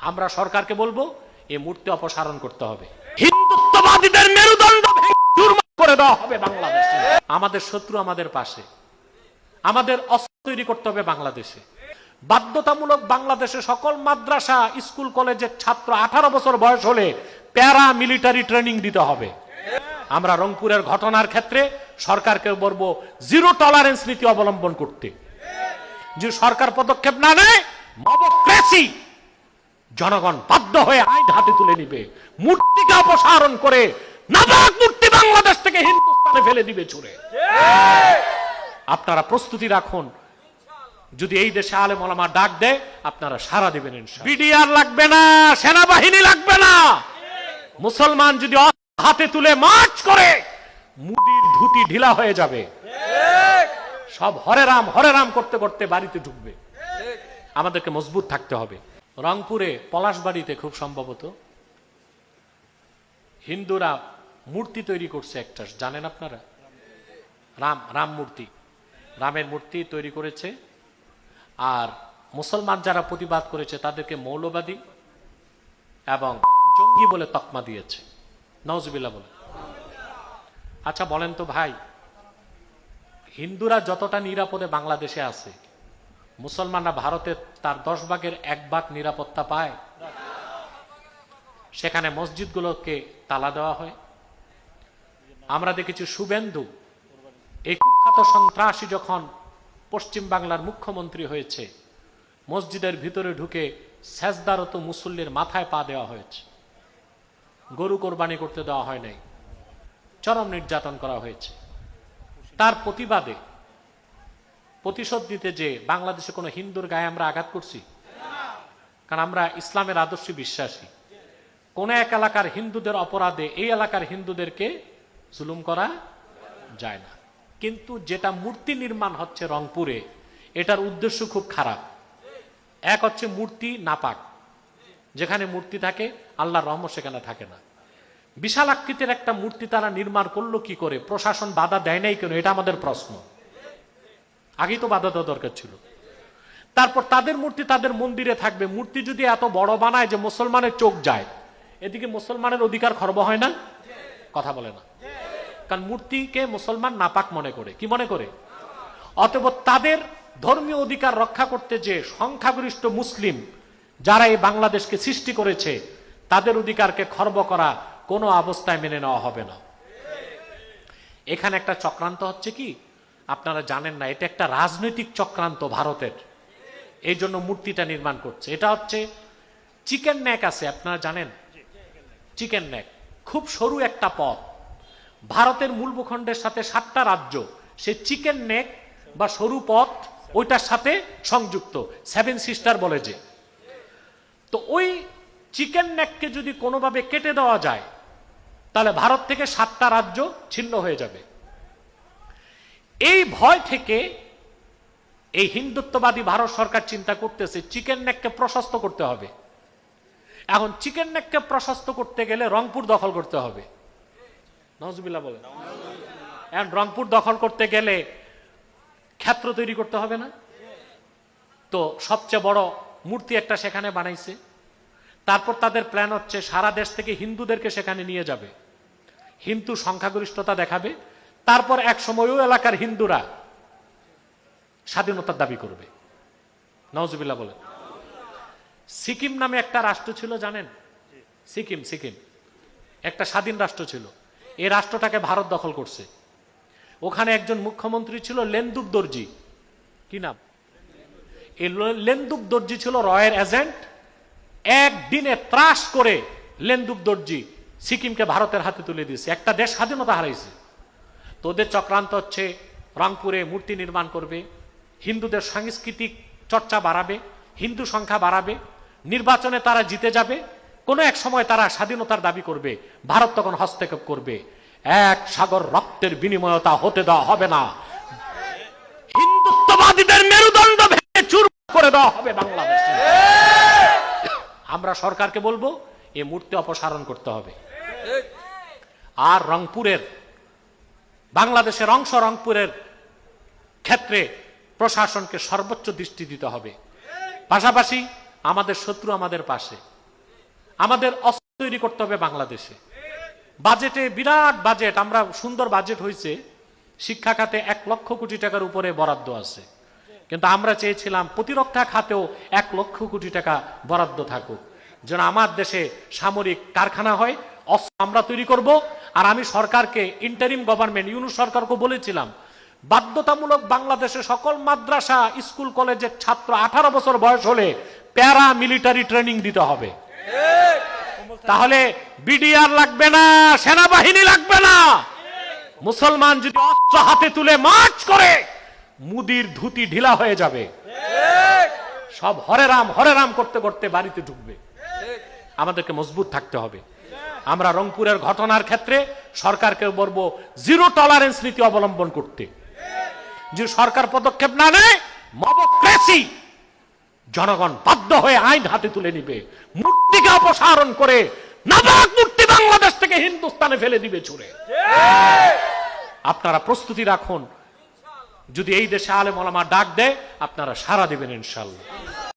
আমরা সরকারকে বলবো এই মূর্তি অপসারণ করতে হবে, হিন্দুত্ববাদীদের মেরুদণ্ড চূর্ণ করে দেওয়া হবে বাংলাদেশে। আমাদের শত্রু আমাদের পাশে, আমাদের অস্ত্র তৈরি করতে হবে বাংলাদেশে। বাধ্যতামূলক বাংলাদেশে সকল মাদ্রাসা স্কুল কলেজের ছাত্র 18 বছর বয়স হলে প্যারা মিলিটারি ট্রেনিং দিতে হবে। আমরা রংপুরের ঘটনার ক্ষেত্রে সরকারকে বলবো জিরো টলারেন্স নীতি অবলম্বন করতে। যে সরকার পদক্ষেপ না নেয়, মবক্রেসি জনগণ বাধ্য হয়ে আইন হাতে তুলে নিবে, মূর্তিকে অপসারণ করে নাপাক মূর্তি বাংলাদেশ থেকে হিন্দুস্তানে ফেলে দিবে ছুঁড়ে। আপনারা প্রস্তুতি রাখুন, যদি এই দেশে আলেম ওলামা ডাক দেয় আপনারা সাড়া দিবেন ইনশাআল্লাহ। বিডিআর লাগবে না, সেনাবাহিনী লাগবে না। মুসলমান যদি হাতে তুলে মার্চ করে মুদির ধুতি ঢিলা হয়ে যাবে, সব হরে রাম করতে করতে বাড়িতে ঢুকবে। আমাদেরকে মজবুত থাকতে হবে। রংপুরে পলাশবাড়িতে খুব সম্ভবত হিন্দুরা মূর্তি তৈরি করছে একটা, জানেন আপনারা? রাম মূর্তি, রামের মূর্তি তৈরি করেছে। আর মুসলমান যারা প্রতিবাদ করেছে তাদেরকে মৌলবাদী এবং জঙ্গি বলে তকমা দিয়েছে, নাউজুবিল্লাহ বলে। আচ্ছা বলেন তো ভাই, হিন্দুরা যতটা নিরাপদে বাংলাদেশে আছে, মুসলমানরা ভারতে তার 10 ভাগের 1 ভাগ নিরাপত্তা পায়? সেখানে মসজিদগুলোকে তালা দেওয়া হয়। আমরা দেখেছি শুভেন্দু, এই কুখ্যাত সন্ত্রাসী যখন পশ্চিম বাংলার মুখ্যমন্ত্রী হয়েছে, মসজিদের ভিতরে ঢুকে সেজদারত মুসল্লির মাথায় পা দেওয়া হয়েছে, গরু কোরবানি করতে দেওয়া হয় নাই, চরম নির্যাতন করা হয়েছে। তার প্রতিবাদে প্রতিশোধ নিতে যে বাংলাদেশে কোনো হিন্দুর গায়ে আমরা আঘাত করছি? কারণ আমরা ইসলামের আদর্শে বিশ্বাসী। কোন এক এলাকার হিন্দুদের অপরাধে এই এলাকার হিন্দুদেরকে জুলুম করা যায় না। কিন্তু যেটা মূর্তি নির্মাণ হচ্ছে রংপুরে, এটার উদ্দেশ্য খুব খারাপ। এক হচ্ছে মূর্তি নাপাক, যেখানে মূর্তি থাকে আল্লাহর রহমত সেখানে থাকে না। বিশাল আকৃতির একটা মূর্তি তারা নির্মাণ করলো কি করে? প্রশাসন বাধা দেয় নাই কেন? এটা আমাদের প্রশ্ন। আগেই তো বাধা দেওয়া দরকার ছিল। তারপর তাদের মূর্তি তাদের মন্দিরে থাকবে। মূর্তি যদি এত বড় বানায় যে মুসলমানের চোখ যায়, এদিকে মুসলমানের অধিকার খর্ব হয় না? কথা বলে না, কারণ মূর্তিকে মুসলমান নাপাক মনে করে। কি মনে করে? অতএব তাদের ধর্মীয় অধিকার রক্ষা করতে যে সংখ্যাগরিষ্ঠ মুসলিম যারা এই বাংলাদেশকে সৃষ্টি করেছে, তাদের অধিকারকে খর্ব করা কোনো অবস্থায় মেনে নেওয়া হবে না। এখানে একটা চক্রান্ত হচ্ছে কি আপনারা জানেন না, এটা একটা রাজনৈতিক চক্রান্ত ভারতের। এই জন্য মূর্তিটা নির্মাণ করছে। এটা হচ্ছে চিকেন নেক আছে, আপনারা জানেন? চিকেন নেক খুব সরু একটা পথ, ভারতের মূল ভূখণ্ডের সাথে 7টা রাজ্য সে চিকেন নেক বা সরু পথ ওইটার সাথে সংযুক্ত, 7 সিস্টার বলে যে। তো ওই চিকেন নেককে যদি কোনোভাবে কেটে দেওয়া যায়, তাহলে ভারত থেকে 7টা রাজ্য ছিন্ন হয়ে যাবে। এই ভয় থেকে এই হিন্দুত্ববাদী ভারত সরকার চিন্তা করতেছে চিকেন নেককে প্রশস্ত করতে হবে। এখন চিকেন নেককে প্রশস্ত করতে গেলে রংপুর দখল করতে হবে। নাউজুবিল্লাহ বলেন। এখন রংপুর দখল করতে গেলে ক্ষেত্র তৈরি করতে হবে না? তো সবচেয়ে বড় মূর্তি একটা সেখানে বানাইছে। তারপর তাদের প্ল্যান হচ্ছে সারা দেশ থেকে হিন্দুদেরকে সেখানে নিয়ে যাবে, হিন্দু সংখ্যাগরিষ্ঠতা দেখাবে। তারপর এক সময় ওই এলাকার হিন্দুরা স্বাধীনতার দাবি করবে। নাউজুবিল্লাহ বলেন। সিকিম নামে একটা রাষ্ট্র ছিল, জানেন? সিকিম একটা স্বাধীন রাষ্ট্র ছিল। এই রাষ্ট্রটাকে ভারত দখল করছে। ওখানে একজন মুখ্যমন্ত্রী ছিল লেন্দুব দর্জি। কি নাম? এই লেন্দুব দর্জি ছিল রয়ের এজেন্ট। একদিনে ত্রাস করে লেন্দুব দর্জি সিকিমকে ভারতের হাতে তুলে দিয়েছে। একটা দেশ স্বাধীনতা হারাইছে। তো ওদের চক্রান্ত হচ্ছে রংপুরে মূর্তি নির্মাণ করবে, হিন্দুদের সাংস্কৃতিক চর্চা বাড়াবে, হিন্দু সংখ্যা বাড়াবে, নির্বাচনে তারা জিতে যাবে, কোনো এক সময় তারা স্বাধীনতার দাবি করবে, ভারত তখন হস্তক্ষেপ করবে। এক সাগর রক্তের বিনিময়ে তা হতে দেওয়া হবে না। হিন্দুত্ববাদীদের মেরুদণ্ড ভেঙে চূর্ণ করে দেওয়া হবে বাংলাদেশে। আমরা সরকারকে বলবো এই মূর্তি অপসারণ করতে হবে। আর রংপুরের, বাংলাদেশের অংশ রংপুরের ক্ষেত্রে প্রশাসনকে সর্বোচ্চ দৃষ্টি দিতে হবে। পাশাপাশি আমাদের শত্রু আমাদের পাশে। আমাদের অস্ত্র তৈরি করতে হবে বাংলাদেশে। বাজেটে বিরাট বাজেট, আমরা সুন্দর বাজেট হয়েছে, শিক্ষা খাতে 1 লক্ষ কোটি টাকার উপরে বরাদ্দ আছে, কিন্তু আমরা চেয়েছিলাম প্রতিরক্ষা খাতেও 1 লক্ষ কোটি টাকা বরাদ্দ থাকুক, যেন আমার দেশে সামরিক কারখানা হয়, অস্ত্র আমরা তৈরি করব। আর আমি সরকারকে, ইন্টারিম গভর্নমেন্ট ইউনূস সরকারকে বলেছিলাম, বাধ্যতামূলক বাংলাদেশে সকল মাদ্রাসা, স্কুল, কলেজের ছাত্র 18 বছর বয়স হলে প্যারা মিলিটারি ট্রেনিং দিতে হবে। তাহলে বিডিআর লাগবে না, সেনাবাহিনী লাগবে না। মুসলমান যদি অস্ত্র হাতে তুলে মার্চ করে, মুদির ধুতি ঢিলা হয়ে যাবে, সব হরে রাম করতে করতে বাড়িতে ঢুকবে। আমাদেরকে মজবুত থাকতে হবে। আমরা রংপুরের ঘটনার ক্ষেত্রে সরকারকে বলবো জিরো টলারেন্স নীতি অবলম্বন করতে। যে সরকার পদক্ষেপ না নেয়, মবক্রেসি, জনগণ বাধ্য হয়ে আইন হাতে তুলে নিবে, মূর্তিকে অপসারণ করে নাবাক মূর্তি বাংলাদেশ থেকে হিন্দুস্তানে ফেলে দিবে ছুড়ে। আপনারা প্রস্তুতি রাখুন, যদি এই দেশে আলেম ওলামা ডাক দেয় আপনারা সাড়া দিবেন ইনশাআল্লাহ।